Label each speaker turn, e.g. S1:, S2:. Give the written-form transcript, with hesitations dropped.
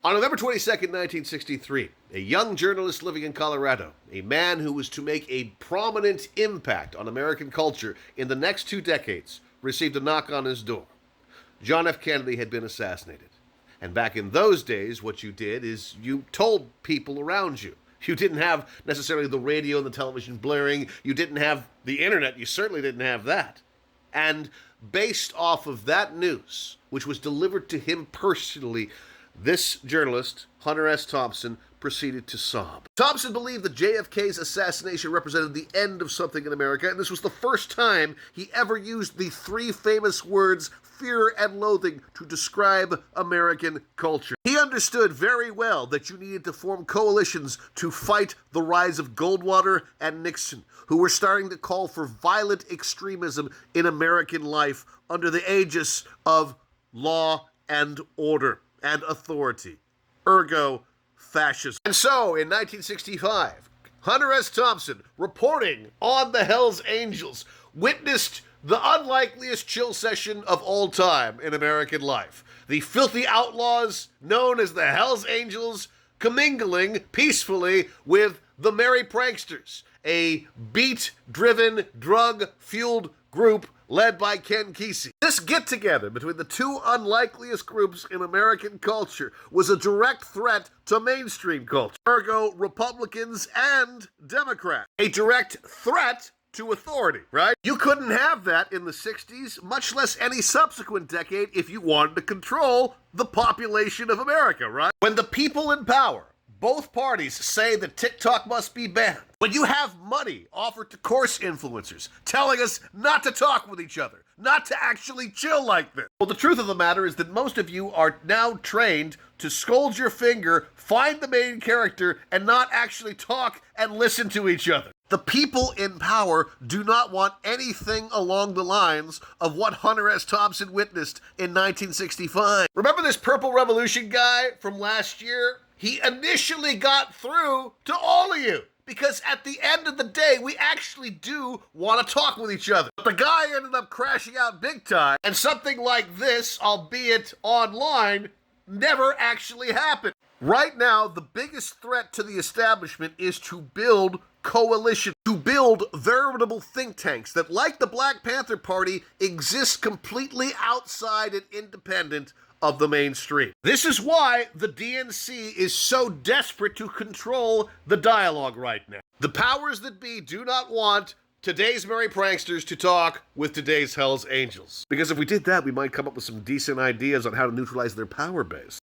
S1: On November 22nd, 1963, a young journalist living in Colorado, a man who was to make a prominent impact on American culture in the next 2 decades, received a knock on his door. John F. Kennedy had been assassinated. And back in those days, what you did is you told people around you. You didn't have necessarily the radio and the television blaring. You didn't have the internet. You certainly didn't have that. And based off of that news, which was delivered to him personally, this journalist, Hunter S. Thompson, proceeded to sob. Thompson believed that JFK's assassination represented the end of something in America, and this was the first time he ever used the 3 famous words fear and loathing to describe American culture. He understood very well that you needed to form coalitions to fight the rise of Goldwater and Nixon, who were starting to call for violent extremism in American life under the aegis of law and order and authority, ergo fascism. And so, in 1965, Hunter S. Thompson, reporting on the Hells Angels, witnessed the unlikeliest chill session of all time in American life. The filthy outlaws known as the Hells Angels commingling peacefully with the Merry Pranksters, a beat-driven, drug-fueled group led by Ken Kesey. This get-together between the 2 unlikeliest groups in American culture was a direct threat to mainstream culture, ergo Republicans and Democrats. A direct threat to authority, right? You couldn't have that in the 60s, much less any subsequent decade, if you wanted to control the population of America, right? When the people in power, both parties, say that TikTok must be banned, when you have money offered to course influencers telling us not to talk with each other, not to actually chill like this. Well, the truth of the matter is that most of you are now trained to scold your finger, find the main character, and not actually talk and listen to each other. The people in power do not want anything along the lines of what Hunter S. Thompson witnessed in 1965. Remember this Purple Revolution guy from last year? He initially got through to all of you, because at the end of the day, we actually do want to talk with each other. But the guy ended up crashing out big time, and something like this, albeit online, never actually happened. Right now, the biggest threat to the establishment is to build coalition, to build veritable think tanks that, like the Black Panther Party, exist completely outside and independent of the mainstream. This is why the DNC is so desperate to control the dialogue right now. The powers that be do not want today's Merry Pranksters to talk with today's Hells Angels. Because if we did that, we might come up with some decent ideas on how to neutralize their power base.